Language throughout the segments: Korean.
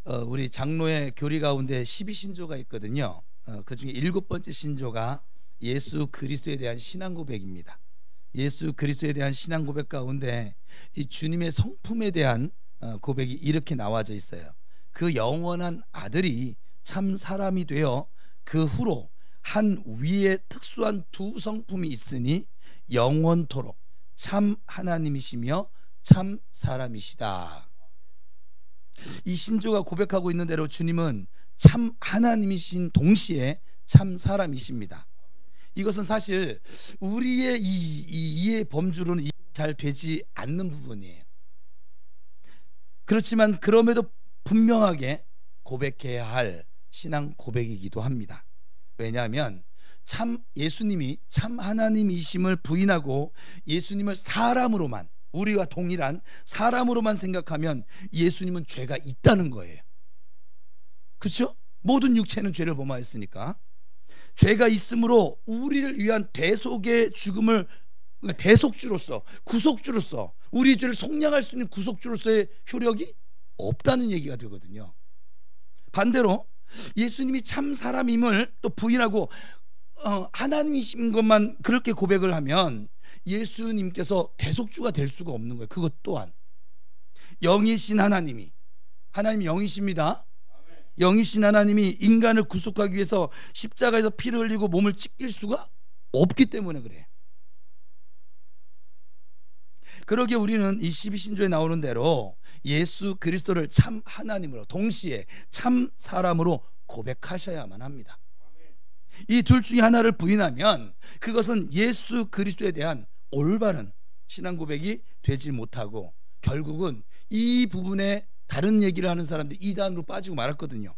우리 장로의 교리 가운데 12신조가 있거든요. 그 중에 7번째 신조가 예수 그리스도에 대한 신앙 고백입니다. 예수 그리스도에 대한 신앙 고백 가운데 이 주님의 성품에 대한 고백이 이렇게 나와져 있어요. 그 영원한 아들이 참 사람이 되어 그 후로 한 위에 특수한 두 성품이 있으니 영원토록 참 하나님이시며 참 사람이시다. 이 신조가 고백하고 있는 대로 주님은 참 하나님이신 동시에 참 사람이십니다. 이것은 사실 우리의 이 이해 범주로는 잘 되지 않는 부분이에요. 그렇지만 그럼에도 분명하게 고백해야 할 신앙 고백이기도 합니다. 왜냐하면 참 예수님이 참 하나님이심을 부인하고 예수님을 사람으로만, 우리와 동일한 사람으로만 생각하면 예수님은 죄가 있다는 거예요. 그렇죠? 모든 육체는 죄를 범하였으니까 죄가 있으므로 우리를 위한 대속의 죽음을, 대속주로서, 구속주로서, 우리 죄를 속량할 수 있는 구속주로서의 효력이 없다는 얘기가 되거든요. 반대로 예수님이 참 사람임을 또 부인하고 하나님이신 것만 그렇게 고백을 하면 예수님께서 대속주가 될 수가 없는 거예요. 그것 또한 영이신 하나님이, 하나님이 영이십니다. 영이신 하나님이 인간을 구속하기 위해서 십자가에서 피를 흘리고 몸을 찢길 수가 없기 때문에 그래요. 그러기에 우리는 이 12신조에 나오는 대로 예수 그리스도를 참 하나님으로 동시에 참 사람으로 고백하셔야만 합니다. 이 둘 중에 하나를 부인하면 그것은 예수 그리스도에 대한 올바른 신앙 고백이 되지 못하고 결국은 이 부분에 다른 얘기를 하는 사람들이 이단으로 빠지고 말았거든요.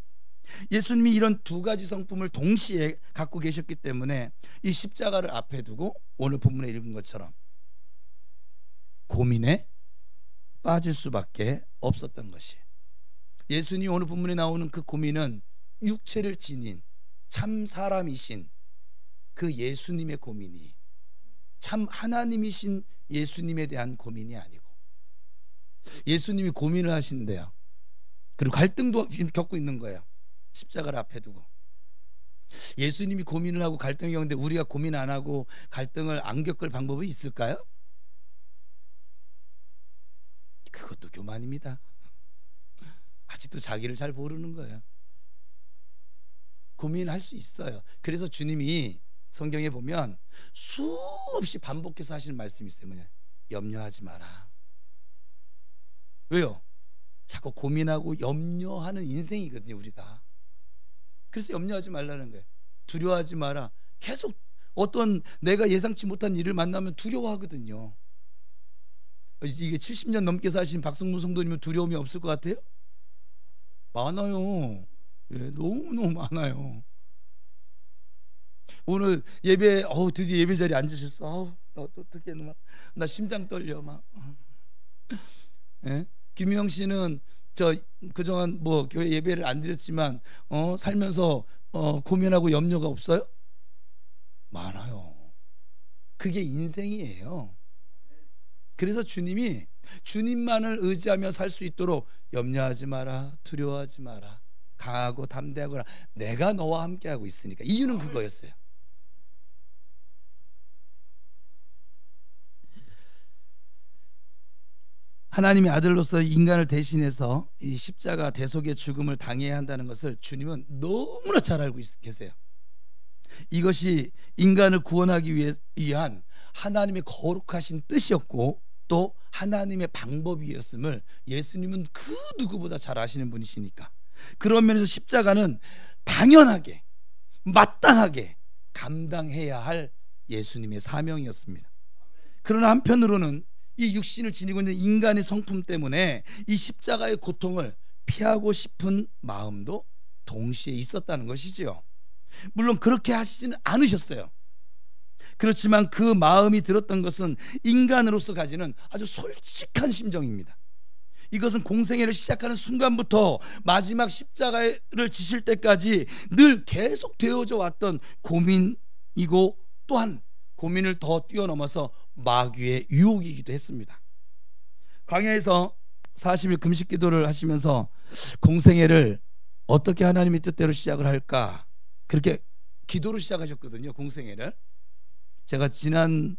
예수님이 이런 두 가지 성품을 동시에 갖고 계셨기 때문에 이 십자가를 앞에 두고 오늘 본문에 읽은 것처럼 고민에 빠질 수밖에 없었던 것이에요. 예수님이 오늘 본문에 나오는 그 고민은 육체를 지닌 참 사람이신 그 예수님의 고민이, 참 하나님이신 예수님에 대한 고민이 아니고 예수님이 고민을 하신대요. 그리고 갈등도 지금 겪고 있는 거예요. 십자가를 앞에 두고 예수님이 고민을 하고 갈등을 겪는데 우리가 고민 안 하고 갈등을 안 겪을 방법이 있을까요? 그것도 교만입니다. 아직도 자기를 잘 모르는 거예요. 고민할 수 있어요. 그래서 주님이 성경에 보면 수없이 반복해서 하시는 말씀이 있어요. 뭐냐? 염려하지 마라. 왜요? 자꾸 고민하고 염려하는 인생이거든요, 우리가. 그래서 염려하지 말라는 거예요. 두려워하지 마라. 계속 어떤 내가 예상치 못한 일을 만나면 두려워하거든요. 이게 70년 넘게 사신 박성문 성도님은 두려움이 없을 것 같아요? 많아요. 예, 너무너무 많아요. 오늘 예배, 드디어 예배 자리에 앉으셨어. 어떻게 나 심장 떨려 막. 예? 김영 씨는 그동안 뭐 교회 예배를 안 드렸지만 살면서 고민하고 염려가 없어요? 많아요. 그게 인생이에요. 그래서 주님이 주님만을 의지하며 살 수 있도록 염려하지 마라, 두려워하지 마라, 강하고 담대하거라, 내가 너와 함께하고 있으니까. 이유는 그거였어요. 하나님의 아들로서 인간을 대신해서 이 십자가 대속의 죽음을 당해야 한다는 것을 주님은 너무나 잘 알고 계세요. 이것이 인간을 구원하기 위한 하나님의 거룩하신 뜻이었고 또 하나님의 방법이었음을 예수님은 그 누구보다 잘 아시는 분이시니까 그런 면에서 십자가는 당연하게 마땅하게 감당해야 할 예수님의 사명이었습니다. 그러나 한편으로는 이 육신을 지니고 있는 인간의 성품 때문에 이 십자가의 고통을 피하고 싶은 마음도 동시에 있었다는 것이지요. 물론 그렇게 하시지는 않으셨어요. 그렇지만 그 마음이 들었던 것은 인간으로서 가지는 아주 솔직한 심정입니다. 이것은 공생애를 시작하는 순간부터 마지막 십자가를 지실 때까지 늘 계속 되어져 왔던 고민이고 또한 고민을 더 뛰어넘어서 마귀의 유혹이기도 했습니다. 광야에서 40일 금식 기도를 하시면서 공생애를 어떻게 하나님의 뜻대로 시작을 할까, 그렇게 기도로 시작하셨거든요. 공생애를 제가 지난주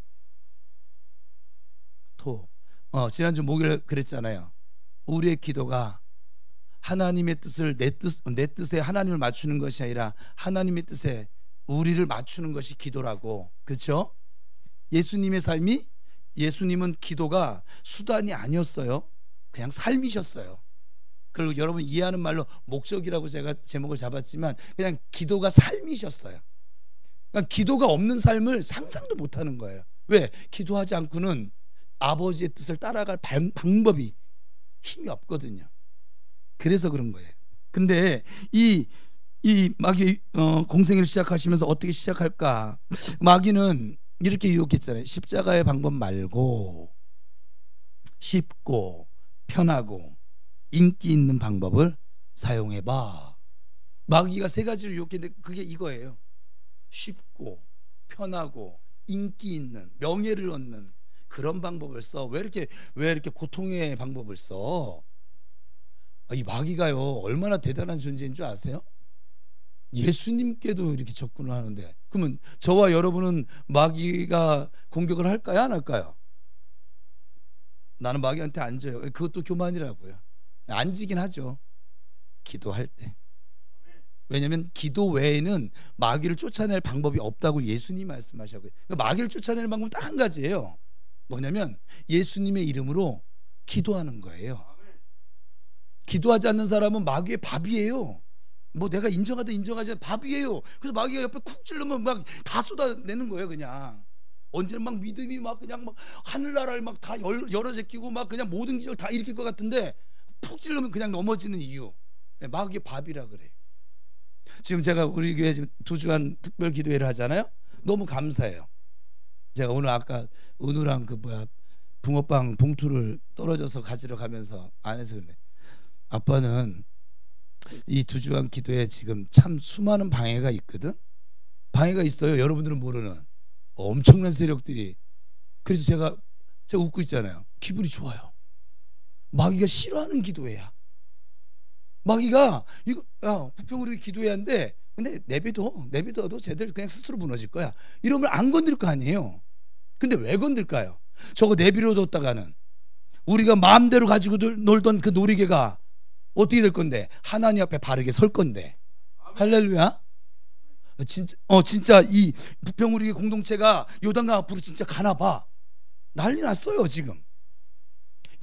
목요일 그랬잖아요. 우리의 기도가 하나님의 뜻을 내 뜻에 하나님을 맞추는 것이 아니라 하나님의 뜻에 우리를 맞추는 것이 기도라고. 그렇죠? 예수님의 삶이, 예수님은 기도가 수단이 아니었어요. 그냥 삶이셨어요. 그리고 여러분 이해하는 말로 목적이라고 제가 제목을 잡았지만 그냥 기도가 삶이셨어요. 그러니까 기도가 없는 삶을 상상도 못하는 거예요. 왜? 기도하지 않고는 아버지의 뜻을 따라갈 방법이, 힘이 없거든요. 그래서 그런 거예요. 근데 이 마귀 공생애를 시작하시면서 어떻게 시작할까? 마귀는 이렇게 유혹했잖아요. 십자가의 방법 말고 쉽고 편하고 인기 있는 방법을 사용해봐. 마귀가 세 가지를 유혹했는데 그게 이거예요. 쉽고 편하고 인기 있는, 명예를 얻는 그런 방법을 써. 왜 이렇게 고통의 방법을 써? 이 마귀가요 얼마나 대단한 존재인 줄 아세요? 예수님께도 이렇게 접근을 하는데, 그러면 저와 여러분은 마귀가 공격을 할까요, 안 할까요? 나는 마귀한테 안 져요. 그것도 교만이라고요. 안 지긴 하죠, 기도할 때. 왜냐하면 기도 외에는 마귀를 쫓아낼 방법이 없다고 예수님이 말씀하셨고요. 그러니까 마귀를 쫓아내는 방법은 딱 한 가지예요. 뭐냐면 예수님의 이름으로 기도하는 거예요. 기도하지 않는 사람은 마귀의 밥이에요. 뭐 내가 인정하든 인정하지 않든 밥이에요. 그래서 마귀가 옆에 쿡 찔르면 막 다 쏟아내는 거예요. 그냥 언제는 막 믿음이 막 그냥 막 하늘나라를 막 다 열어 제끼고 막 그냥 모든 기적을 다 일으킬 것 같은데 푹 찔르면 그냥 넘어지는 이유, 마귀의 밥이라 그래요. 지금 제가 우리 교회 지금 2주간 특별 기도회를 하잖아요. 너무 감사해요. 제가 오늘 아까 은우랑 붕어빵 봉투를 떨어져서 가지러 가면서 안에서 그래, 아빠는 이 2주간 기도에 지금 참 수많은 방해가 있거든. 방해가 있어요. 여러분들은 모르는 엄청난 세력들이. 그래서 제가 웃고 있잖아요. 기분이 좋아요. 마귀가 싫어하는 기도회야. 마귀가 이거 부평으로 기도해야 하는데, 근데 내비둬도 쟤들 그냥 스스로 무너질 거야. 이러면 안 건들 거 아니에요. 근데 왜 건들까요? 저거 내비둬뒀다가는 우리가 마음대로 가지고 놀던 그 놀이개가 어떻게 될 건데? 하나님 앞에 바르게 설 건데. 할렐루야. 진짜 이 부평우리 공동체가 요단강 앞으로 진짜 가나 봐. 난리 났어요. 지금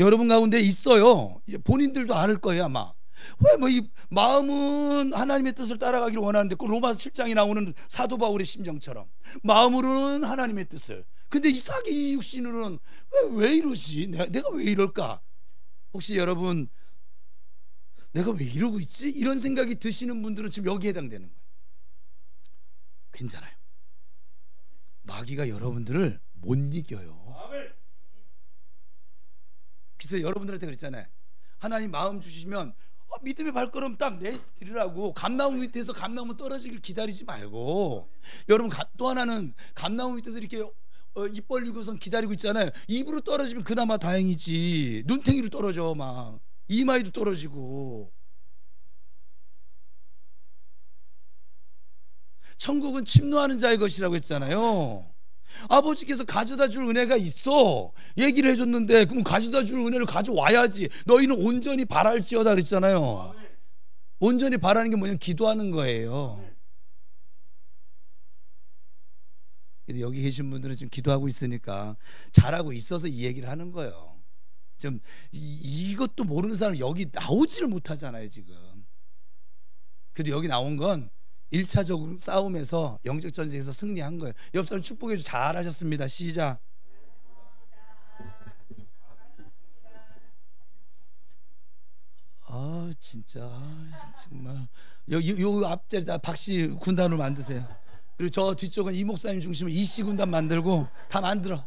여러분 가운데 있어요. 본인들도 알을 거예요 아마. 왜 이 마음은 하나님의 뜻을 따라가기를 원하는데, 그 로마서 7장에 나오는 사도 바울의 심정처럼 마음으로는 하나님의 뜻을, 근데 이상하게 이 육신으로는 왜 이러지? 내가 왜 이럴까? 혹시 여러분 내가 왜 이러고 있지? 이런 생각이 드시는 분들은 지금 여기에 해당되는 거예요. 괜찮아요. 마귀가 여러분들을 못 이겨요. 그래서 여러분들한테 그랬잖아요. 하나님 마음 주시면 믿음의 발걸음 딱 내드리라고. 감나무 밑에서 감나무 떨어지길 기다리지 말고. 여러분 또 하나는 감나무 밑에서 이렇게 입 벌리고선 기다리고 있잖아요. 입으로 떨어지면 그나마 다행이지. 눈탱이로 떨어져. 막 이마에도 떨어지고. 천국은 침노하는 자의 것이라고 했잖아요. 아버지께서 가져다 줄 은혜가 있어. 얘기를 해줬는데 그럼 가져다 줄 은혜를 가져와야지. 너희는 온전히 바랄지어다 그랬잖아요. 온전히 바라는 게 뭐냐면 기도하는 거예요. 여기 계신 분들은 지금 기도하고 있으니까 잘하고 있어서 이 얘기를 하는 거예요. 좀 이것도 모르는 사람 여기 나오지를 못하잖아요 지금. 그래도 여기 나온 건 1차적으로 싸움에서 영적 전쟁에서 승리한 거예요. 옆 사람 축복해 주. 잘하셨습니다. 시작. 진짜 정말 요 앞자리다 박씨 군단으로 만드세요. 그리고 저 뒤쪽은 이 목사님 중심으로 이씨 군단 만들고 다 만들어.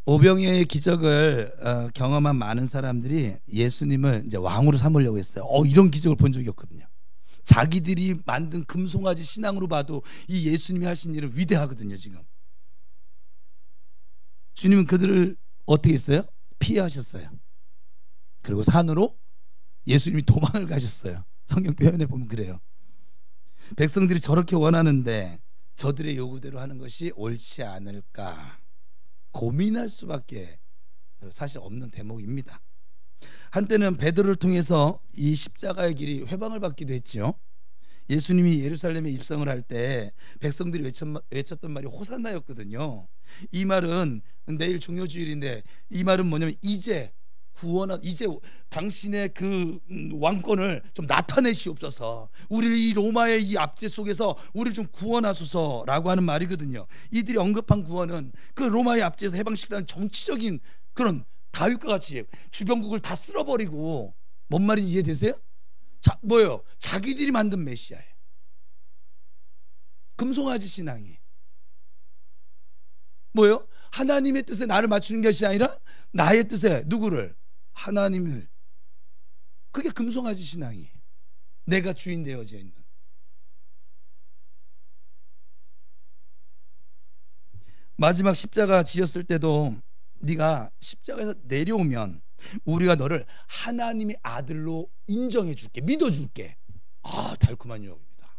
오병이어의 기적을 경험한 많은 사람들이 예수님을 이제 왕으로 삼으려고 했어요. 이런 기적을 본 적이 없거든요. 자기들이 만든 금송아지 신앙으로 봐도 이 예수님이 하신 일은 위대하거든요. 지금 주님은 그들을 어떻게 했어요? 피하셨어요. 그리고 산으로 예수님이 도망을 가셨어요. 성경 표현에 보면 그래요. 백성들이 저렇게 원하는데 저들의 요구대로 하는 것이 옳지 않을까 고민할 수밖에 사실 없는 대목입니다. 한때는 베드로를 통해서 이 십자가의 길이 회방을 받기도 했죠. 예수님이 예루살렘에 입성을 할 때 백성들이 외쳤던 말이 호산나였거든요. 이 말은 내일 종료주일인데 이 말은 뭐냐면 이제 당신의 그 왕권을 좀 나타내시옵소서, 우리를 이 로마의 이 압제 속에서 우리를 좀 구원하소서라고 하는 말이거든요. 이들이 언급한 구원은 그 로마의 압제에서 해방시키는 정치적인 그런 다윗과 같이 주변국을 다 쓸어버리고, 뭔 말인지 이해되세요? 뭐예요? 자기들이 만든 메시아예요. 금송아지 신앙이 뭐예요? 하나님의 뜻에 나를 맞추는 것이 아니라 나의 뜻에 누구를? 하나님을. 그게 금송아지 신앙이에요. 내가 주인 되어져 있는. 마지막 십자가 지었을 때도 네가 십자가에서 내려오면 우리가 너를 하나님의 아들로 인정해 줄게, 믿어 줄게. 아, 달콤한 유혹입니다.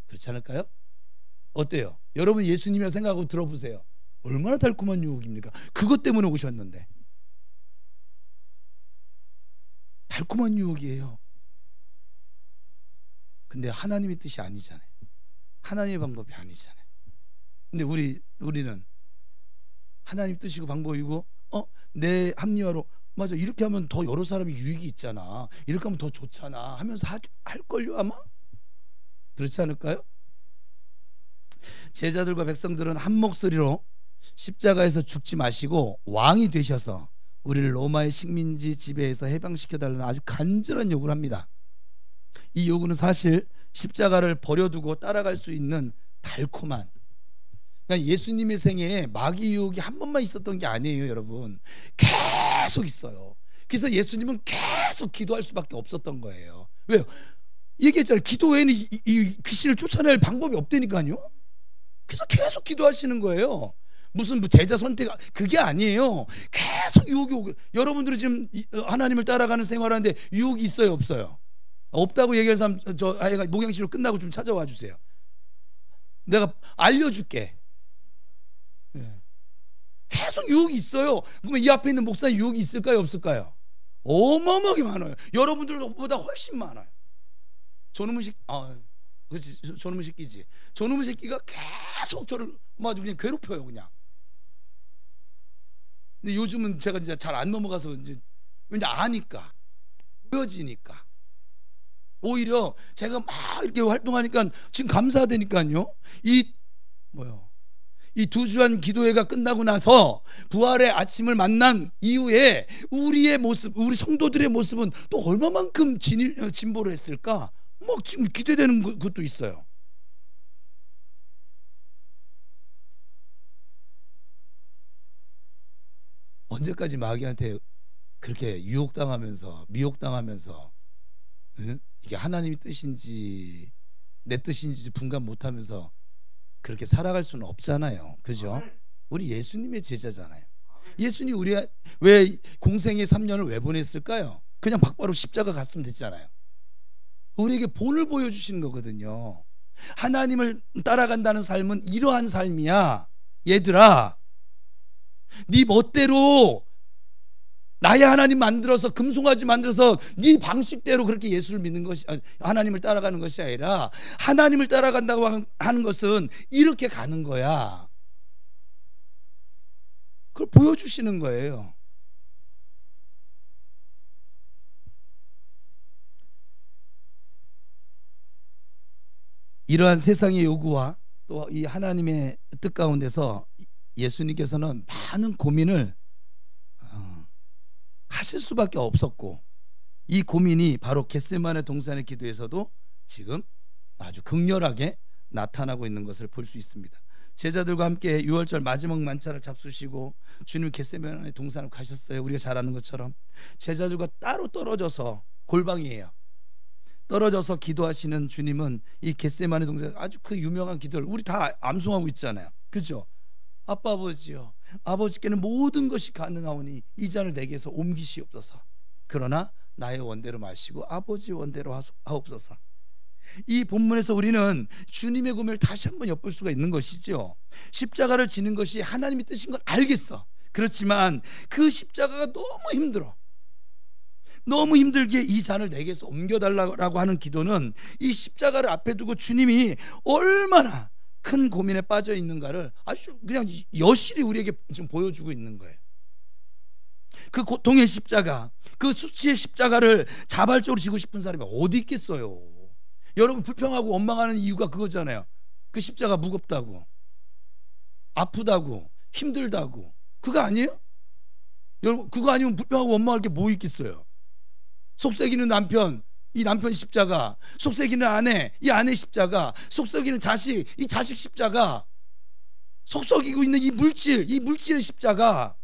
그렇지 않을까요? 어때요? 여러분 예수님이라 생각하고 들어보세요. 얼마나 달콤한 유혹입니까? 그것 때문에 오셨는데. 달콤한 유혹이에요. 근데 하나님의 뜻이 아니잖아요. 하나님의 방법이 아니잖아요. 근데 우리는 하나님 뜻이고 방법이고 내 합리화로 맞아, 이렇게 하면 더 여러 사람이 유익이 있잖아, 이렇게 하면 더 좋잖아 하면서 할걸요 아마? 그렇지 않을까요? 제자들과 백성들은 한 목소리로 십자가에서 죽지 마시고 왕이 되셔서 우리를 로마의 식민지 지배에서 해방시켜달라는 아주 간절한 요구를 합니다. 이 요구는 사실 십자가를 버려두고 따라갈 수 있는 달콤한, 그러니까 예수님의 생애에 마귀 유혹이 한 번만 있었던 게 아니에요, 여러분. 계속 있어요. 그래서 예수님은 계속 기도할 수밖에 없었던 거예요. 왜요? 얘기했잖아요. 기도 외에는 이 귀신을 쫓아낼 방법이 없다니까요. 그래서 계속 기도하시는 거예요. 무슨 제자 선택, 그게 아니에요. 계속 유혹이 오고. 여러분들이 지금 하나님을 따라가는 생활하는데 유혹이 있어요, 없어요? 없다고 얘기할 사람 저 목양실로 끝나고 좀 찾아와 주세요. 내가 알려줄게. 계속 유혹이 있어요. 그러면 이 앞에 있는 목사 유혹이 있을까요, 없을까요? 어마어마하게 많아요. 여러분들보다 훨씬 많아요. 저놈의 새끼, 그렇지, 저놈의 새끼지. 저놈의 새끼가 계속 저를 아주 그냥 괴롭혀요, 그냥. 근데 요즘은 제가 이제 잘 안 넘어가서 이제 왠지 아니까, 보여지니까. 오히려 제가 막 이렇게 활동하니까 지금 감사되니까요. 이 두 주한 기도회가 끝나고 나서 부활의 아침을 만난 이후에 우리의 모습, 우리 성도들의 모습은 또 얼마만큼 진보를 했을까? 막 지금 기대되는 것도 있어요. 언제까지 마귀한테 그렇게 유혹당하면서 미혹당하면서 이게 하나님의 뜻인지 내 뜻인지 분간 못하면서 그렇게 살아갈 수는 없잖아요. 그죠? 우리 예수님의 제자잖아요. 예수님 우리 왜 공생의 3년을 왜 보냈을까요? 그냥 바로 십자가 갔으면 됐잖아요. 우리에게 본을 보여주시는 거거든요. 하나님을 따라간다는 삶은 이러한 삶이야. 얘들아, 네 멋대로 나의 하나님 만들어서 금송아지 만들어서 네 방식대로 그렇게 예수를 믿는 것이, 하나님을 따라가는 것이 아니라 하나님을 따라간다고 하는 것은 이렇게 가는 거야. 그걸 보여주시는 거예요. 이러한 세상의 요구와 또 이 하나님의 뜻 가운데서 예수님께서는 많은 고민을 하실 수밖에 없었고, 이 고민이 바로 겟세마네 동산의 기도에서도 지금 아주 극렬하게 나타나고 있는 것을 볼 수 있습니다. 제자들과 함께 유월절 마지막 만찬을 잡수시고 주님 겟세마네 동산을 가셨어요. 우리가 잘 아는 것처럼 제자들과 따로 떨어져서, 골방이에요. 떨어져서 기도하시는 주님은 이 겟세마네 동산 아주 그 유명한 기도를 우리 다 암송하고 있잖아요. 그죠? 아빠 아버지요, 아버지께는 모든 것이 가능하오니 이 잔을 내게서 옮기시옵소서. 그러나 나의 원대로 마시고 아버지 원대로 하옵소서. 이 본문에서 우리는 주님의 고민을 다시 한번 엿볼 수가 있는 것이죠. 십자가를 지는 것이 하나님의 뜻인 걸 알겠어. 그렇지만 그 십자가가 너무 힘들어. 너무 힘들기에 이 잔을 내게서 옮겨달라고 하는 기도는 이 십자가를 앞에 두고 주님이 얼마나 큰 고민에 빠져 있는가를 아주 그냥 여실히 우리에게 지금 보여주고 있는 거예요. 그 고통의 십자가, 그 수치의 십자가를 자발적으로 지고 싶은 사람이 어디 있겠어요. 여러분 불평하고 원망하는 이유가 그거잖아요. 그 십자가 무겁다고, 아프다고, 힘들다고. 그거 아니에요? 여러분 그거 아니면 불평하고 원망할 게 뭐 있겠어요. 속썩이는 남편, 이 남편 십자가, 속썩이는 아내, 이 아내 십자가, 속썩이는 자식, 이 자식 십자가, 속썩이고 있는 이 물질의 십자가,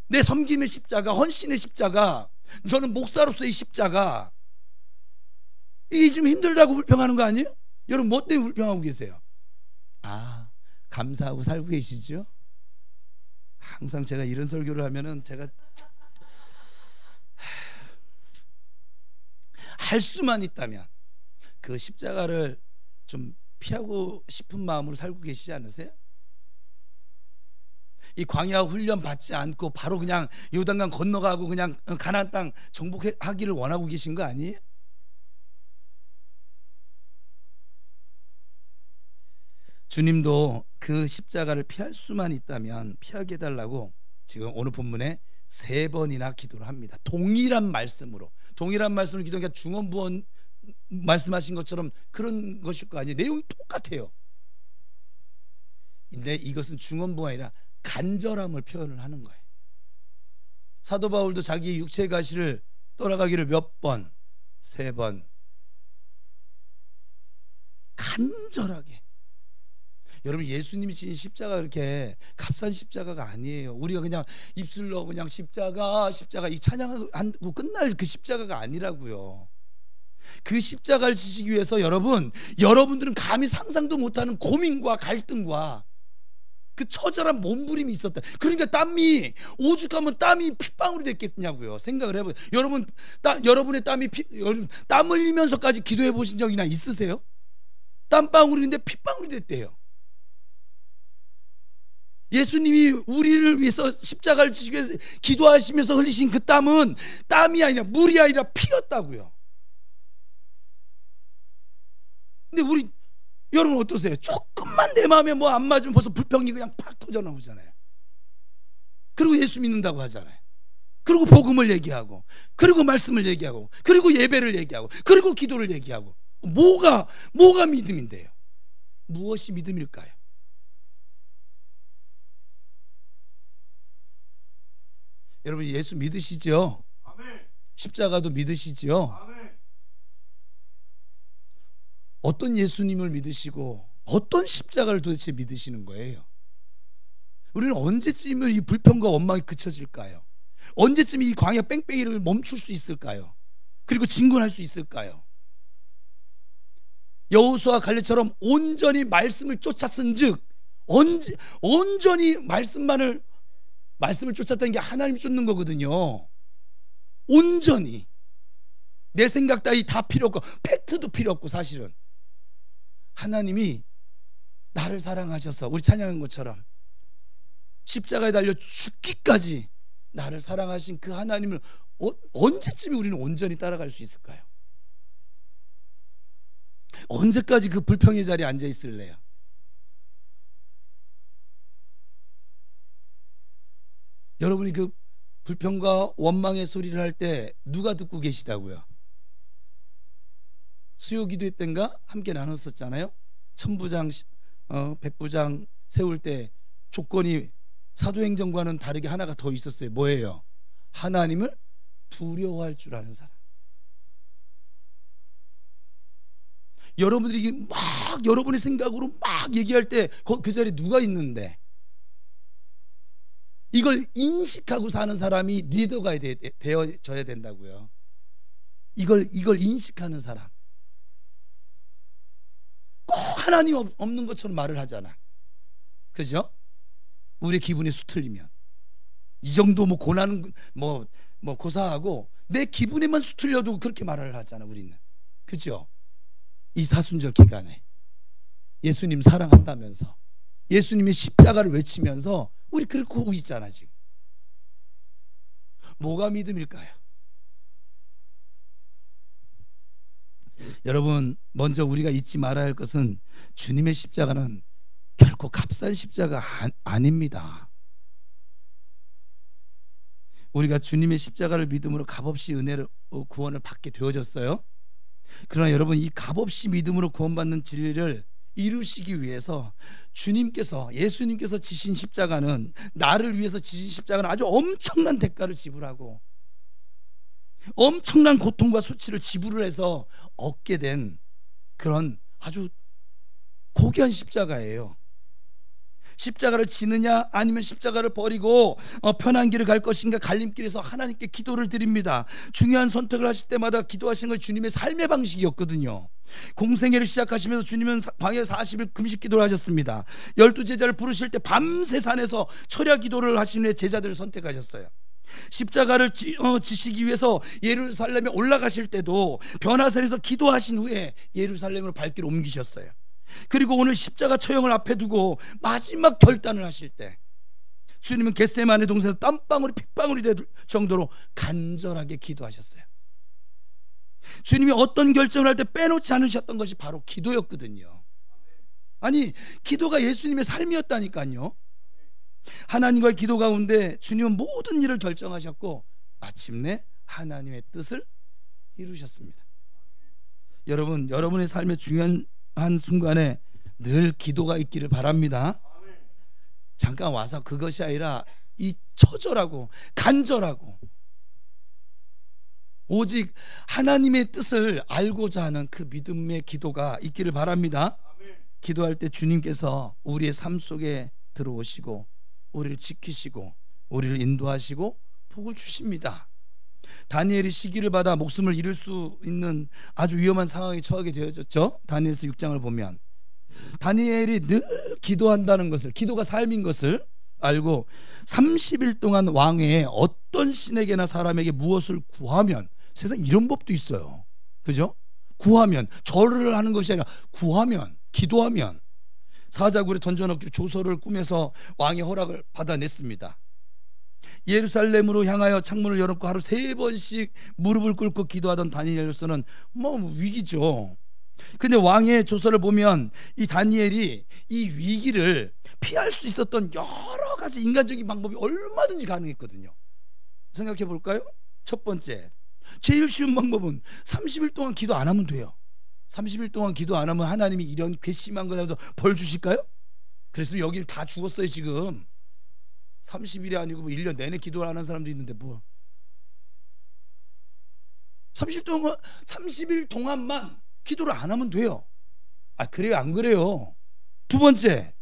내 섬김의 십자가, 헌신의 십자가, 저는 목사로서의 십자가. 이게 지금 힘들다고 불평하는 거 아니에요? 여러분 뭐 때문에 불평하고 계세요? 아, 감사하고 살고 계시죠? 항상 제가 이런 설교를 하면은 제가 할 수만 있다면 그 십자가를 좀 피하고 싶은 마음으로 살고 계시지 않으세요? 이 광야 훈련 받지 않고 바로 그냥 요단강 건너가고 그냥 가나안 땅 정복하기를 원하고 계신 거 아니에요? 주님도 그 십자가를 피할 수만 있다면 피하게 해달라고 지금 오늘 본문에 3번이나 기도를 합니다. 동일한 말씀으로 기도하니까 중언부언 말씀하신 것처럼 그런 것일 거 아니에요. 내용이 똑같아요. 근데 이것은 중언부가 아니라 간절함을 표현을 하는 거예요. 사도 바울도 자기 육체의 가시를 떠나가기를 몇 번? 3번. 간절하게. 여러분 예수님이 지신 십자가 그렇게 값싼 십자가가 아니에요. 우리가 그냥 입술로 그냥 십자가 이 찬양하고 끝날 그 십자가가 아니라고요. 그 십자가를 지시기 위해서 여러분들은 감히 상상도 못하는 고민과 갈등과 그 처절한 몸부림이 있었다. 그러니까 땀이 오죽하면 땀이 핏방울이 됐겠냐고요. 생각을 해보세요. 여러분의 여러분 땀 흘리면서까지 기도해 보신 적이나 있으세요? 땀방울이 근데 핏방울이 됐대요. 예수님이 우리를 위해서 십자가를 지시기 위해서 기도하시면서 흘리신 그 땀은 땀이 아니라 물이 아니라 피였다고요. 근데 여러분 어떠세요? 조금만 내 마음에 뭐 안 맞으면 벌써 불평이 그냥 팍 터져 나오잖아요. 그리고 예수 믿는다고 하잖아요. 그리고 복음을 얘기하고, 그리고 말씀을 얘기하고, 그리고 예배를 얘기하고, 그리고 기도를 얘기하고. 뭐가 믿음인데요? 무엇이 믿음일까요? 여러분 예수 믿으시죠? 아멘. 십자가도 믿으시죠? 아멘. 어떤 예수님을 믿으시고 어떤 십자가를 도대체 믿으시는 거예요? 우리는 언제쯤이면 이 불평과 원망이 그쳐질까요? 언제쯤 이 광야 뺑뺑이를 멈출 수 있을까요? 그리고 진군할 수 있을까요? 여호수아 갈렙처럼 온전히 말씀을 쫓았은즉 온전히 말씀을 쫓았다는 게 하나님을 쫓는 거거든요. 온전히 내 생각 따위 다 필요 없고 팩트도 필요 없고 사실은 하나님이 나를 사랑하셔서 우리 찬양한 것처럼 십자가에 달려 죽기까지 나를 사랑하신 그 하나님을 언제쯤에 우리는 온전히 따라갈 수 있을까요? 언제까지 그 불평의 자리에 앉아 있을래요? 여러분이 그 불평과 원망의 소리를 할 때 누가 듣고 계시다고요? 수요 기도회 때인가 함께 나눴었잖아요. 천부장, 백부장 세울 때 조건이 사도행전과는 다르게 하나가 더 있었어요. 뭐예요? 하나님을 두려워할 줄 아는 사람. 여러분들이 막 여러분의 생각으로 막 얘기할 때 그 자리에 누가 있는데 이걸 인식하고 사는 사람이 리더가 되어져야 된다고요. 이걸 인식하는 사람. 꼭 하나님 없는 것처럼 말을 하잖아. 그죠? 우리의 기분이 수틀리면. 이 정도 뭐 고난 고사하고 내 기분에만 수틀려도 그렇게 말을 하잖아 우리는. 그죠? 이 사순절 기간에 예수님 사랑한다면서 예수님의 십자가를 외치면서 우리 그렇게 하고 있잖아 지금. 뭐가 믿음일까요? 여러분, 먼저 우리가 잊지 말아야 할 것은 주님의 십자가는 결코 값싼 십자가 아닙니다. 우리가 주님의 십자가를 믿음으로 값없이 은혜를 구원을 받게 되어졌어요. 그러나 여러분, 이 값없이 믿음으로 구원받는 진리를 이루시기 위해서 예수님께서 지신 십자가는, 나를 위해서 지신 십자가는 아주 엄청난 대가를 지불하고 엄청난 고통과 수치를 지불을 해서 얻게 된 그런 아주 고귀한 십자가예요. 십자가를 지느냐 아니면 십자가를 버리고 편한 길을 갈 것인가, 갈림길에서 하나님께 기도를 드립니다. 중요한 선택을 하실 때마다 기도하시는 것이 주님의 삶의 방식이었거든요. 공생애를 시작하시면서 주님은 광야 40일 금식 기도를 하셨습니다. 12제자를 부르실 때 밤새 산에서 철야 기도를 하신 후에 제자들을 선택하셨어요. 십자가를 지시기 위해서 예루살렘에 올라가실 때도 변화산에서 기도하신 후에 예루살렘으로 발길을 옮기셨어요. 그리고 오늘 십자가 처형을 앞에 두고 마지막 결단을 하실 때 주님은 겟세마네 동산에서 땀방울이 핏방울이 될 정도로 간절하게 기도하셨어요. 주님이 어떤 결정을 할 때 빼놓지 않으셨던 것이 바로 기도였거든요. 아니, 기도가 예수님의 삶이었다니까요. 하나님과의 기도 가운데 주님은 모든 일을 결정하셨고 마침내 하나님의 뜻을 이루셨습니다. 여러분, 여러분의 삶의 중요한 순간에 늘 기도가 있기를 바랍니다. 잠깐 와서 그것이 아니라 이 처절하고 간절하고 오직 하나님의 뜻을 알고자 하는 그 믿음의 기도가 있기를 바랍니다. 기도할 때 주님께서 우리의 삶 속에 들어오시고 우리를 지키시고 우리를 인도하시고 복을 주십니다. 다니엘이 시기를 받아 목숨을 잃을 수 있는 아주 위험한 상황에 처하게 되어졌죠. 다니엘서 6장을 보면 다니엘이 늘 기도한다는 것을, 기도가 삶인 것을 알고 30일 동안 왕의 어떤 신에게나 사람에게 무엇을 구하면, 세상에 이런 법도 있어요. 그죠? 구하면, 절을 하는 것이 아니라 구하면, 기도하면 사자굴에 던져넣기로 조서를 꾸며서 왕의 허락을 받아냈습니다. 예루살렘으로 향하여 창문을 열었고 하루 3번씩 무릎을 꿇고 기도하던 다니엘로서는 위기죠. 근데 왕의 조서를 보면 이 다니엘이 이 위기를 피할 수 있었던 여러 가지 인간적인 방법이 얼마든지 가능했거든요. 생각해 볼까요? 첫 번째, 제일 쉬운 방법은 30일 동안 기도 안 하면 돼요. 30일 동안 기도 안 하면 하나님이 이런 괘씸한 거라서 벌 주실까요? 그랬으면 여기 다 죽었어요 지금. 30일이 아니고 1년 내내 기도를 안 하는 사람도 있는데 뭐 30일 동안만 기도를 안 하면 돼요. 그래요 안 그래요? 두 번째,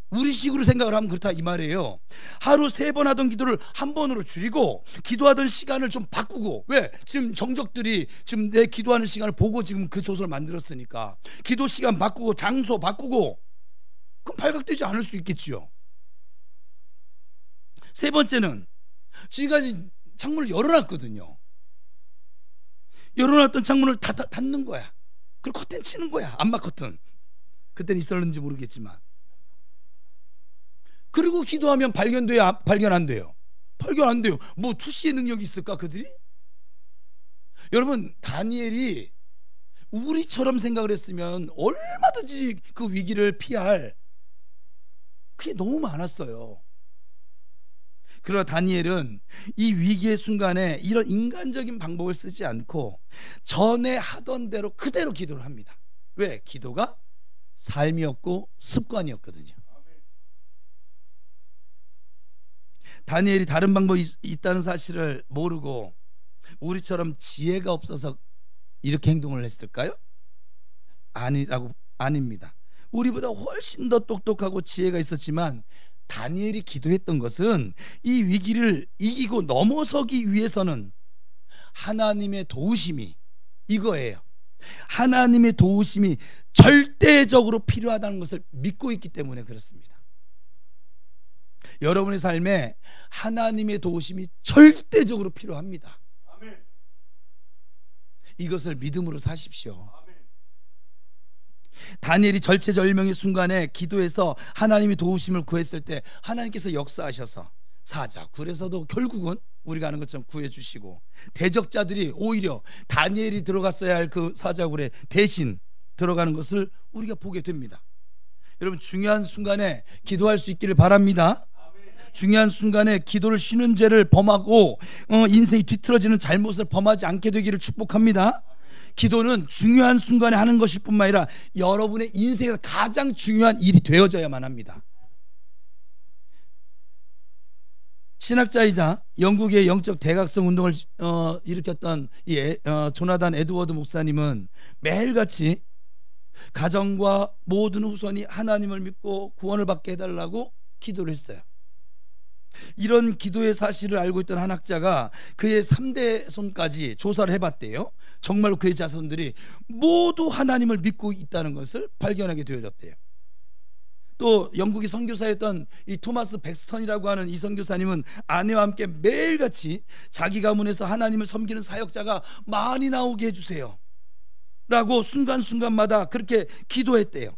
우리식으로 생각을 하면 그렇다 이 말이에요. 하루 3번 하던 기도를 1번으로 줄이고 기도하던 시간을 좀 바꾸고, 왜? 지금 정적들이 지금 내 기도하는 시간을 보고 지금 그 조서를 만들었으니까 기도 시간 바꾸고 장소 바꾸고, 그럼 발각되지 않을 수 있겠죠. 세 번째는 지금까지 창문을 열어놨거든요. 열어놨던 창문을 닫는 거야. 그리고 커튼 치는 거야. 암막 커튼. 그때는 있었는지 모르겠지만. 그리고 기도하면 발견돼요? 발견 안 돼요? 발견 안 돼요. 뭐 투시의 능력이 있을까 그들이? 여러분, 다니엘이 우리처럼 생각을 했으면 얼마든지 그 위기를 피할, 그게 너무 많았어요. 그러나 다니엘은 이 위기의 순간에 이런 인간적인 방법을 쓰지 않고 전에 하던 대로 그대로 기도를 합니다. 왜? 기도가 삶이었고 습관이었거든요. 다니엘이 다른 방법이 있다는 사실을 모르고 우리처럼 지혜가 없어서 이렇게 행동을 했을까요? 아닙니다. 우리보다 훨씬 더 똑똑하고 지혜가 있었지만 다니엘이 기도했던 것은 이 위기를 이기고 넘어서기 위해서는 하나님의 도우심이, 이거예요. 하나님의 도우심이 절대적으로 필요하다는 것을 믿고 있기 때문에 그렇습니다. 여러분의 삶에 하나님의 도우심이 절대적으로 필요합니다. 이것을 믿음으로 사십시오. 다니엘이 절체절명의 순간에 기도해서 하나님이 도우심을 구했을 때 하나님께서 역사하셔서 사자굴에서도 결국은 우리가 아는 것처럼 구해주시고, 대적자들이 오히려 다니엘이 들어갔어야 할 그 사자굴에 대신 들어가는 것을 우리가 보게 됩니다. 여러분, 중요한 순간에 기도할 수 있기를 바랍니다. 중요한 순간에 기도를 쉬는 죄를 범하고 인생이 뒤틀어지는 잘못을 범하지 않게 되기를 축복합니다. 기도는 중요한 순간에 하는 것일 뿐만 아니라 여러분의 인생에서 가장 중요한 일이 되어져야만 합니다. 신학자이자 영국의 영적 대각성 운동을 일으켰던 조나단 에드워드 목사님은 매일같이 가정과 모든 후손이 하나님을 믿고 구원을 받게 해달라고 기도를 했어요. 이런 기도의 사실을 알고 있던 한 학자가 그의 3대 손까지 조사를 해봤대요. 정말로 그의 자손들이 모두 하나님을 믿고 있다는 것을 발견하게 되어졌대요. 또 영국의 선교사였던 이 토마스 백스턴이라고 하는 이 선교사님은 아내와 함께 매일같이 자기 가문에서 하나님을 섬기는 사역자가 많이 나오게 해주세요 라고 순간순간마다 그렇게 기도했대요.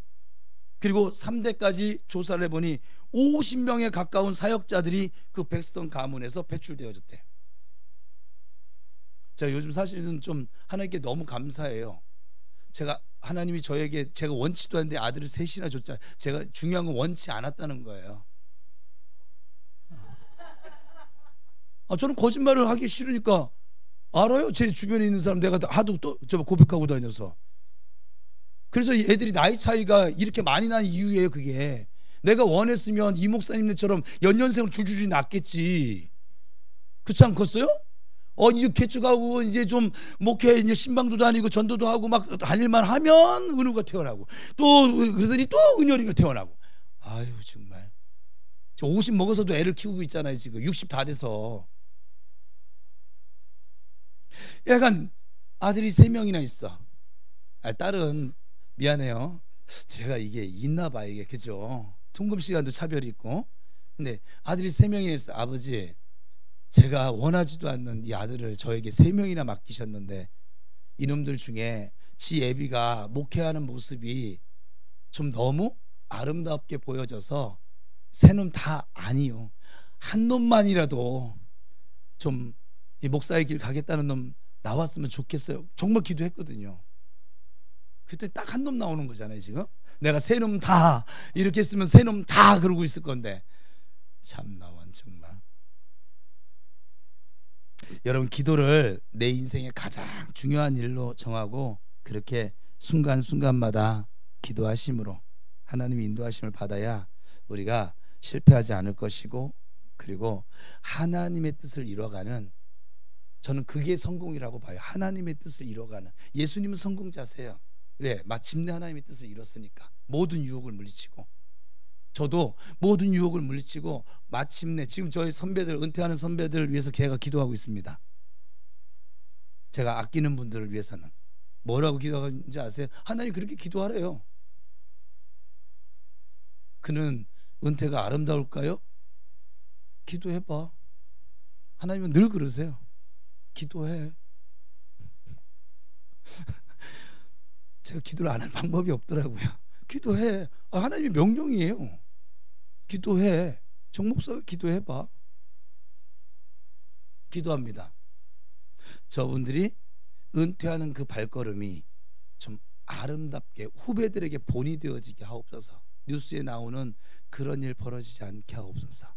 그리고 3대까지 조사를 해보니 50명에 가까운 사역자들이 그 백스턴 가문에서 배출되어졌대요. 제가 요즘 사실은 좀 하나님께 너무 감사해요. 하나님이 저에게 제가 원치도 않는데 아들을 셋이나 줬잖아요. 제가 중요한 건 원치 않았다는 거예요. 저는 거짓말을 하기 싫으니까 알아요. 제 주변에 있는 사람 내가 하도 또 고백하고 다녀서. 그래서 애들이 나이 차이가 이렇게 많이 난 이유예요. 그게 내가 원했으면 이 목사님들처럼 연년생으로 줄줄이 낳겠지. 그렇지 않겠어요? 이제 개축하고 이제 좀 목회 이제 신방도 다니고 전도도 하고 막 다닐만 하면 은우가 태어나고, 또 그러더니 또 은열이가 태어나고. 아유 정말 저 50 먹어서도 애를 키우고 있잖아요. 지금 60 다 돼서. 약간 아들이 3명이나 있어. 딸은 미안해요. 제가 이게 있나 봐 이게. 그죠? 통금 시간도 차별이 있고. 근데 아들이 3명이나 있어. 아버지, 제가 원하지도 않는 이 아들을 저에게 3명이나 맡기셨는데 이놈들 중에 지 애비가 목회하는 모습이 좀 너무 아름답게 보여져서 3놈 다 아니요, 한 놈만이라도 좀 이 목사의 길 가겠다는 놈 나왔으면 좋겠어요. 정말 기도했거든요. 그때 딱 한 놈 나오는 거잖아요. 지금 내가 3놈 다 이렇게 했으면 3놈 다 그러고 있을 건데. 참나 정말. 여러분, 기도를 내 인생의 가장 중요한 일로 정하고 그렇게 순간순간마다 기도하심으로 하나님의 인도하심을 받아야 우리가 실패하지 않을 것이고, 그리고 하나님의 뜻을 이뤄가는, 저는 그게 성공이라고 봐요. 하나님의 뜻을 이뤄가는. 예수님은 성공자세요. 왜? 마침내 하나님의 뜻을 이뤘으니까. 모든 유혹을 물리치고, 저도 모든 유혹을 물리치고 마침내 지금 저희 선배들, 은퇴하는 선배들을 위해서 제가 기도하고 있습니다. 제가 아끼는 분들을 위해서는. 뭐라고 기도하는지 아세요? 하나님 그렇게 기도하래요. 그는 은퇴가 아름다울까요? 기도해봐. 하나님은 늘 그러세요. 기도해. 제가 기도를 안 할 방법이 없더라고요. 기도해. 하나님의 명령이에요. 기도해. 정 목사가 기도해봐. 기도합니다. 저분들이 은퇴하는 그 발걸음이 좀 아름답게 후배들에게 본이 되어지게 하옵소서. 뉴스에 나오는 그런 일 벌어지지 않게 하옵소서.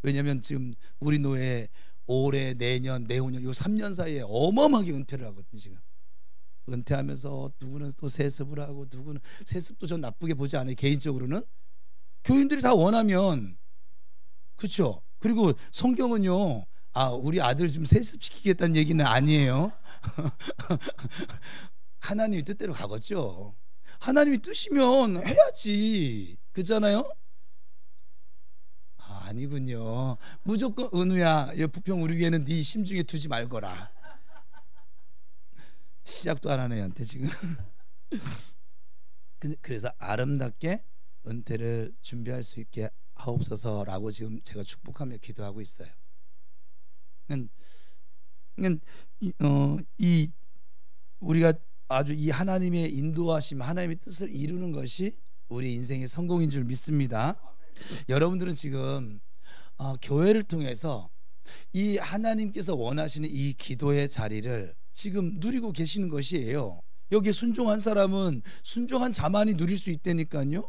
왜냐하면 지금 우리 노예 올해, 내년, 내후년 요 3년 사이에 어마어마하게 은퇴를 하거든요. 지금 은퇴하면서 누구는 또 세습을 하고, 누구는 세습도 전 나쁘게 보지 않아요. 개인적으로는 교인들이 다 원하면. 그렇죠? 그리고 성경은요, 우리 아들 지금 세습시키겠다는 얘기는 아니에요. 하나님의 뜻대로 가겠죠. 하나님이 뜻이면 해야지. 그렇잖아요? 아니군요. 무조건 은우야, 부평 우리 교회는 네 심중에 두지 말거라. 시작도 안 하네 한테 지금. 그래서 아름답게 은퇴를 준비할 수 있게 하옵소서라고 지금 제가 축복하며 기도하고 있어요. 이 우리가 아주 이 하나님의 인도하심, 하나님의 뜻을 이루는 것이 우리 인생의 성공인 줄 믿습니다. 여러분들은 지금 교회를 통해서 이 하나님께서 원하시는 이 기도의 자리를 지금 누리고 계시는 것이에요. 여기에 순종한 사람은 순종한 자만이 누릴 수 있다니까요.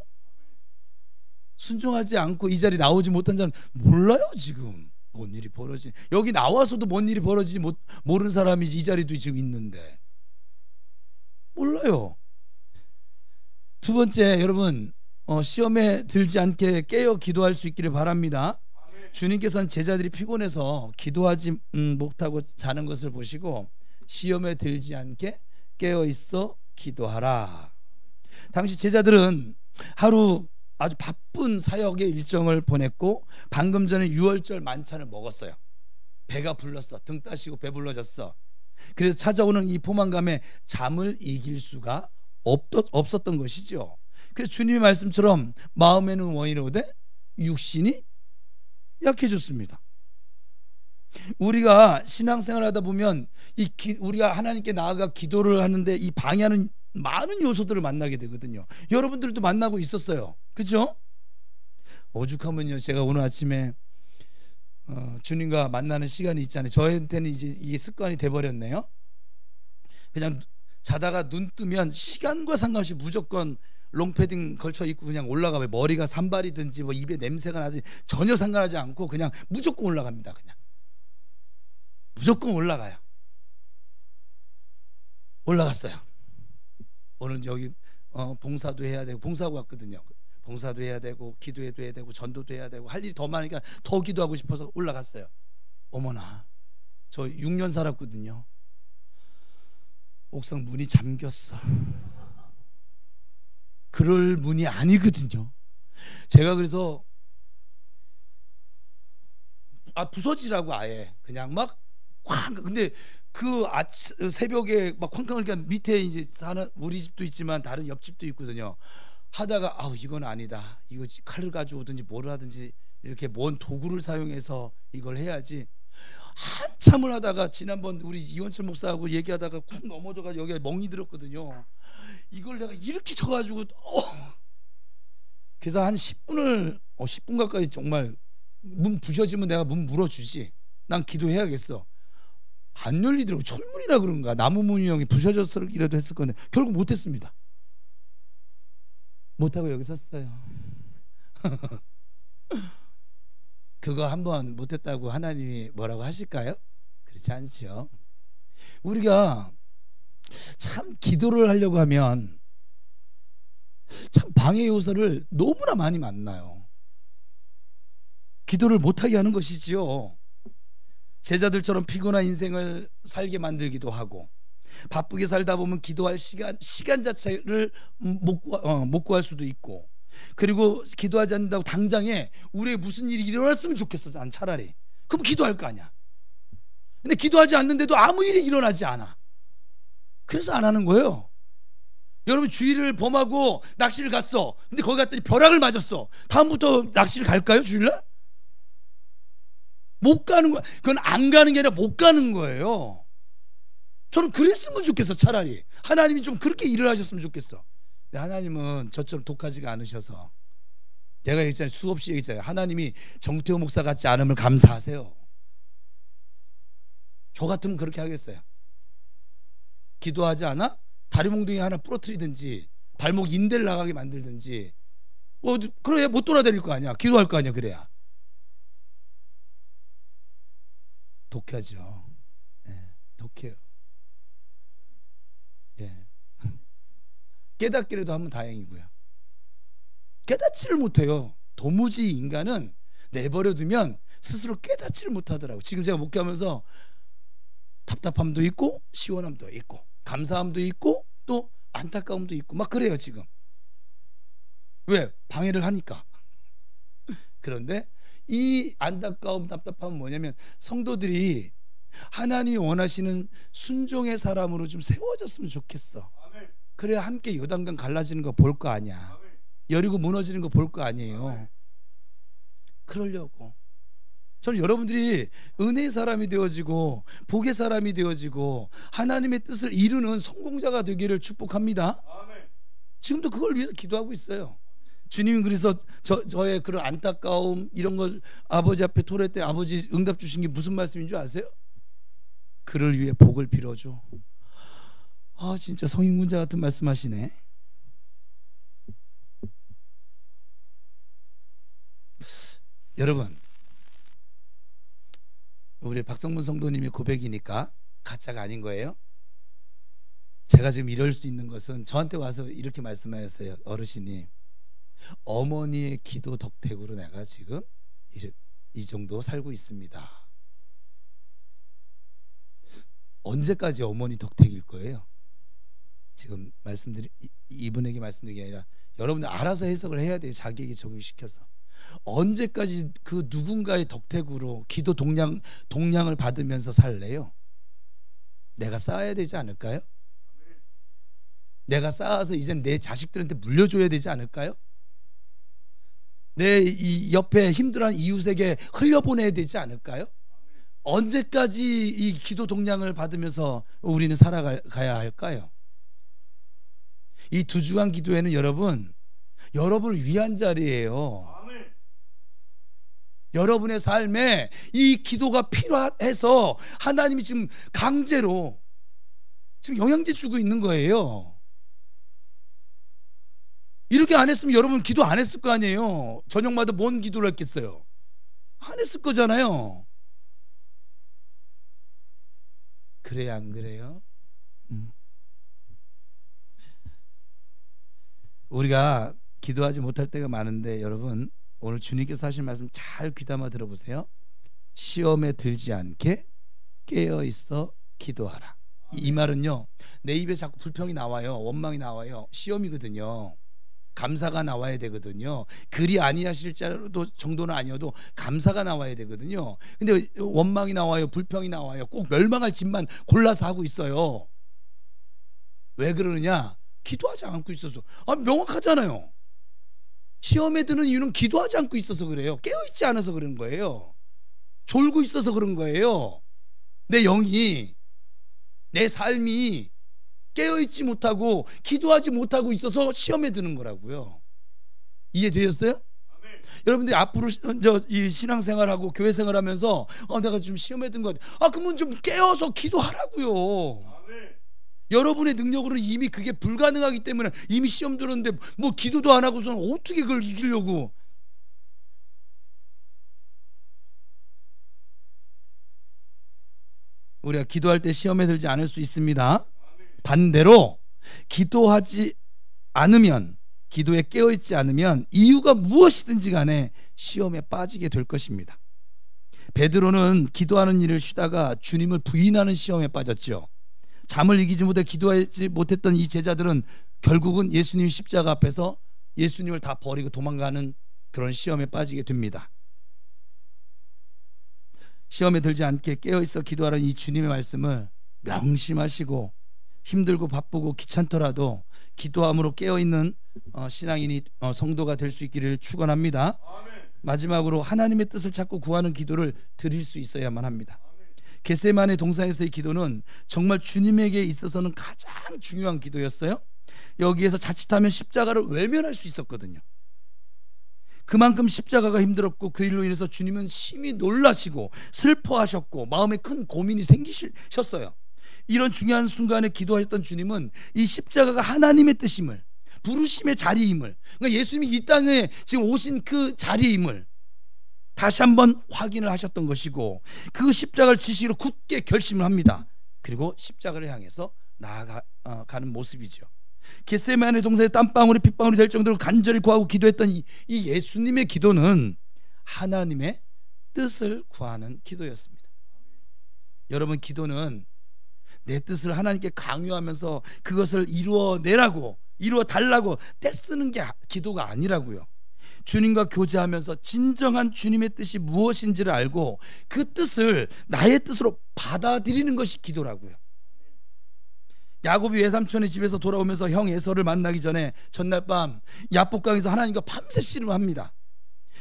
순종하지 않고 이 자리 나오지 못한 자는 몰라요. 지금 뭔 일이 벌어지, 여기 나와서도 뭔 일이 벌어지지 모르는 사람이 이 자리도 지금 있는데 몰라요. 두 번째, 여러분 시험에 들지 않게 깨어 기도할 수 있기를 바랍니다. 주님께서는 제자들이 피곤해서 기도하지 못하고 자는 것을 보시고 시험에 들지 않게 깨어 있어 기도하라. 당시 제자들은 하루 아주 바쁜 사역의 일정을 보냈고 방금 전에 유월절 만찬을 먹었어요. 배가 불렀어. 등 따시고 배불러졌어. 그래서 찾아오는 이 포만감에 잠을 이길 수가 없었던 것이죠. 그래서 주님의 말씀처럼 마음에는 원이로되 육신이 약해졌습니다. 우리가 신앙생활하다 보면 우리가 하나님께 나아가 기도를 하는데 이 방해하는 많은 요소들을 만나게 되거든요. 여러분들도 만나고 있었어요. 그죠? 오죽하면요, 제가 오늘 아침에 주님과 만나는 시간이 있잖아요. 저한테는 이제 이게 습관이 돼버렸네요. 그냥 자다가 눈 뜨면 시간과 상관없이 무조건 롱패딩 걸쳐 입고 그냥 올라가요. 머리가 산발이든지 뭐 입에 냄새가 나든지 전혀 상관하지 않고 그냥 무조건 올라갑니다. 그냥 무조건 올라가요. 올라갔어요. 오늘 여기 봉사도 해야 되고, 봉사하고 왔거든요. 봉사도 해야 되고 기도해도 해야 되고 전도도 해야 되고 할 일이 더 많으니까 더 기도하고 싶어서 올라갔어요. 어머나, 저 6년 살았거든요. 옥상 문이 잠겼어. 그럴 문이 아니거든요. 제가 그래서 부서지라고 아예 그냥 막 쾅. 근데 그 새벽에 막 쾅쾅 그러니까 밑에 이제 사는 우리 집도 있지만 다른 옆집도 있거든요. 하다가 이건 아니다. 이거 칼을 가져오든지 뭘 하든지 이렇게 뭔 도구를 사용해서 이걸 해야지. 한참을 하다가 지난번 우리 이원철 목사하고 얘기하다가 쿵 넘어져가지고 여기에 멍이 들었거든요. 이걸 내가 이렇게 쳐가지고 그래서 한 10분 가까이 정말 문 부셔지면 내가 문 물어주지. 난 기도해야겠어. 안 열리더라고. 철문이라 그런가 나무 문이 형이 부셔졌으라도 했을 건데 결국 못했습니다. 못하고 여기 섰어요. 그거 한번 못했다고 하나님이 뭐라고 하실까요? 그렇지 않죠. 우리가 참 기도를 하려고 하면 참 방해 요소를 너무나 많이 만나요. 기도를 못하게 하는 것이지요. 제자들처럼 피곤한 인생을 살게 만들기도 하고, 바쁘게 살다 보면 기도할 시간 자체를 못 구할 수도 있고, 그리고 기도하지 않는다고 당장에 우리의 무슨 일이 일어났으면 좋겠어. 난 차라리 그럼 기도할 거 아니야. 근데 기도하지 않는데도 아무 일이 일어나지 않아. 그래서 안 하는 거예요. 여러분 주일을 범하고 낚시를 갔어. 근데 거기 갔더니 벼락을 맞았어. 다음부터 낚시를 갈까요? 주일날? 못 가는 거야. 그건 안 가는 게 아니라 못 가는 거예요. 저는 그랬으면 좋겠어. 차라리 하나님이 좀 그렇게 일을 하셨으면 좋겠어. 근데 하나님은 저처럼 독하지가 않으셔서, 제가 얘기했잖아요. 수없이 얘기했잖아요. 하나님이 정태호 목사 같지 않음을 감사하세요. 저 같으면 그렇게 하겠어요. 기도하지 않아? 다리 몽둥이 하나 부러뜨리든지 발목 인대를 나가게 만들든지 그래야 못 돌아다닐 거 아니야. 기도할 거 아니야. 그래야 독하죠. 네, 독해요. 예. 깨닫기라도 하면 다행이고요. 깨닫지를 못해요. 도무지 인간은 내버려두면 스스로 깨닫지를 못하더라고. 지금 제가 목회하면서 답답함도 있고 시원함도 있고 감사함도 있고 또 안타까움도 있고 막 그래요 지금. 왜? 방해를 하니까. 그런데 이 안타까움 답답함은 뭐냐면 성도들이 하나님이 원하시는 순종의 사람으로 좀 세워졌으면 좋겠어. 그래야 함께 요단강 갈라지는 거 볼 거 아니야. 여리고 무너지는 거 볼 거 아니에요. 그러려고. 저는 여러분들이 은혜의 사람이 되어지고 복의 사람이 되어지고 하나님의 뜻을 이루는 성공자가 되기를 축복합니다. 지금도 그걸 위해서 기도하고 있어요. 주님이 그래서 저의 그런 안타까움 이런 걸 아버지 앞에 토로할 때 아버지 응답 주신 게 무슨 말씀인 줄 아세요? 그를 위해 복을 빌어줘. 아, 진짜 성인군자 같은 말씀하시네. 여러분, 우리 박성문 성도님의 고백이니까 가짜가 아닌 거예요. 제가 지금 이럴 수 있는 것은 저한테 와서 이렇게 말씀하셨어요. 어르신이 어머니의 기도 덕택으로 내가 지금 이 정도 살고 있습니다. 언제까지 어머니 덕택일 거예요? 지금 이분에게 말씀드린 게 아니라 여러분들 알아서 해석을 해야 돼요. 자기에게 적용시켜서. 언제까지 그 누군가의 덕택으로 기도 동량을 받으면서 살래요? 내가 쌓아야 되지 않을까요? 내가 쌓아서 이제 내 자식들한테 물려줘야 되지 않을까요? 내 이 옆에 힘들어하는 이웃에게 흘려보내야 되지 않을까요? 언제까지 이 기도 동량을 받으면서 우리는 살아가야 할까요? 이 두 주간 기도회는 여러분을 위한 자리예요. 여러분의 삶에 이 기도가 필요해서 하나님이 지금 강제로 지금 영양제 주고 있는 거예요. 이렇게 안 했으면 여러분 기도 안 했을 거 아니에요. 저녁마다 뭔 기도를 했겠어요? 안 했을 거잖아요. 그래요, 안 그래요? 우리가 기도하지 못할 때가 많은데 여러분, 오늘 주님께서 하신 말씀 잘 귀담아 들어보세요. 시험에 들지 않게 깨어있어 기도하라. 이 말은요, 내 입에 자꾸 불평이 나와요. 원망이 나와요. 시험이거든요. 감사가 나와야 되거든요. 그리 아니하실 정도는 아니어도 감사가 나와야 되거든요. 근데 원망이 나와요. 불평이 나와요. 꼭 멸망할 짓만 골라서 하고 있어요. 왜 그러느냐? 기도하지 않고 있어서. 명확하잖아요. 시험에 드는 이유는 기도하지 않고 있어서 그래요. 깨어있지 않아서 그런 거예요. 졸고 있어서 그런 거예요. 내 영이, 내 삶이 깨어있지 못하고 기도하지 못하고 있어서 시험에 드는 거라고요. 이해되셨어요? 아멘. 여러분들이 앞으로 이 신앙생활하고 교회생활하면서 내가 좀 시험에 든 것 같아. 그러면 좀 깨어서 기도하라고요. 아멘. 여러분의 능력으로는 이미 그게 불가능하기 때문에 이미 시험 들었는데 뭐 기도도 안 하고서는 어떻게 그걸 이기려고. 우리가 기도할 때 시험에 들지 않을 수 있습니다. 반대로 기도하지 않으면, 기도에 깨어있지 않으면 이유가 무엇이든지 간에 시험에 빠지게 될 것입니다. 베드로는 기도하는 일을 쉬다가 주님을 부인하는 시험에 빠졌죠. 잠을 이기지 못해 기도하지 못했던 이 제자들은 결국은 예수님 십자가 앞에서 예수님을 다 버리고 도망가는 그런 시험에 빠지게 됩니다. 시험에 들지 않게 깨어있어 기도하라는 이 주님의 말씀을 명심하시고 힘들고 바쁘고 귀찮더라도 기도함으로 깨어있는 신앙인이 성도가 될 수 있기를 축원합니다. 마지막으로 하나님의 뜻을 찾고 구하는 기도를 드릴 수 있어야만 합니다. 겟세마네 동산에서의 기도는 정말 주님에게 있어서는 가장 중요한 기도였어요. 여기에서 자칫하면 십자가를 외면할 수 있었거든요. 그만큼 십자가가 힘들었고 그 일로 인해서 주님은 심히 놀라시고 슬퍼하셨고 마음에 큰 고민이 생기셨어요. 이런 중요한 순간에 기도하셨던 주님은 이 십자가가 하나님의 뜻임을, 부르심의 자리임을, 그러니까 예수님이 이 땅에 지금 오신 그 자리임을 다시 한번 확인을 하셨던 것이고, 그 십자가를 지시기로 굳게 결심을 합니다. 그리고 십자가를 향해서 나아가는 모습이죠. 겟세마네 동산에 땀방울이 핏방울이 될 정도로 간절히 구하고 기도했던 이 예수님의 기도는 하나님의 뜻을 구하는 기도였습니다. 여러분, 기도는 내 뜻을 하나님께 강요하면서 그것을 이루어내라고, 이루어달라고 떼쓰는 게 기도가 아니라고요. 주님과 교제하면서 진정한 주님의 뜻이 무엇인지를 알고 그 뜻을 나의 뜻으로 받아들이는 것이 기도라고요. 야곱이 외삼촌의 집에서 돌아오면서 형 에서를 만나기 전에 전날 밤 야복강에서 하나님과 밤새 씨름합니다.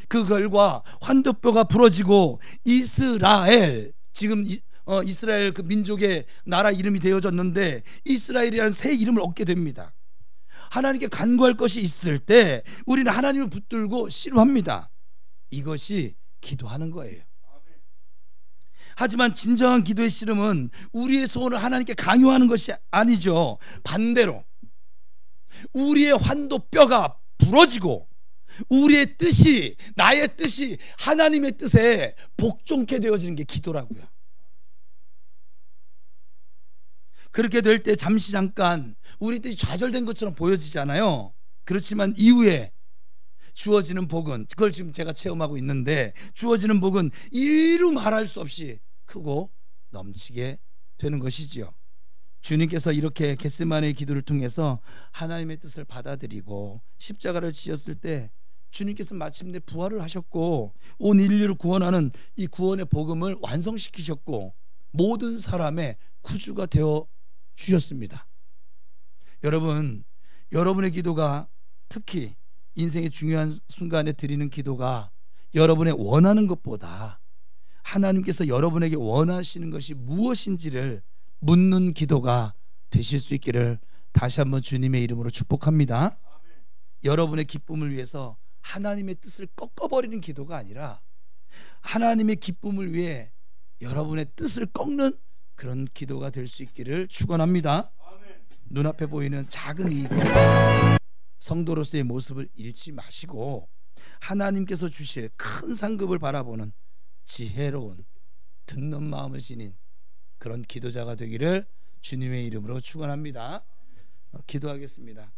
그 결과 환도뼈가 부러지고 이스라엘, 지금 이스라엘 그 민족의 나라 이름이 되어졌는데 이스라엘이라는 새 이름을 얻게 됩니다. 하나님께 간구할 것이 있을 때 우리는 하나님을 붙들고 씨름합니다. 이것이 기도하는 거예요. 하지만 진정한 기도의 씨름은 우리의 소원을 하나님께 강요하는 것이 아니죠. 반대로 우리의 환도뼈가 부러지고 우리의 뜻이, 나의 뜻이 하나님의 뜻에 복종케 되어지는 게 기도라고요. 그렇게 될 때 잠시 잠깐 우리 뜻이 좌절된 것처럼 보여지잖아요. 그렇지만 이후에 주어지는 복은, 그걸 지금 제가 체험하고 있는데, 주어지는 복은 이루 말할 수 없이 크고 넘치게 되는 것이지요. 주님께서 이렇게 겟세마네의 기도를 통해서 하나님의 뜻을 받아들이고 십자가를 지었을 때 주님께서 마침내 부활을 하셨고 온 인류를 구원하는 이 구원의 복음을 완성시키셨고 모든 사람의 구주가 되어 주셨습니다. 여러분, 여러분의 기도가, 특히 인생의 중요한 순간에 드리는 기도가 여러분의 원하는 것보다 하나님께서 여러분에게 원하시는 것이 무엇인지를 묻는 기도가 되실 수 있기를 다시 한번 주님의 이름으로 축복합니다. 여러분의 기쁨을 위해서 하나님의 뜻을 꺾어버리는 기도가 아니라 하나님의 기쁨을 위해 여러분의 뜻을 꺾는 그런 기도가 될 수 있기를 축원합니다. 눈앞에 보이는 작은 이익에 성도로서의 모습을 잃지 마시고 하나님께서 주실 큰 상급을 바라보는 지혜로운 듣는 마음을 지닌 그런 기도자가 되기를 주님의 이름으로 축원합니다. 기도하겠습니다.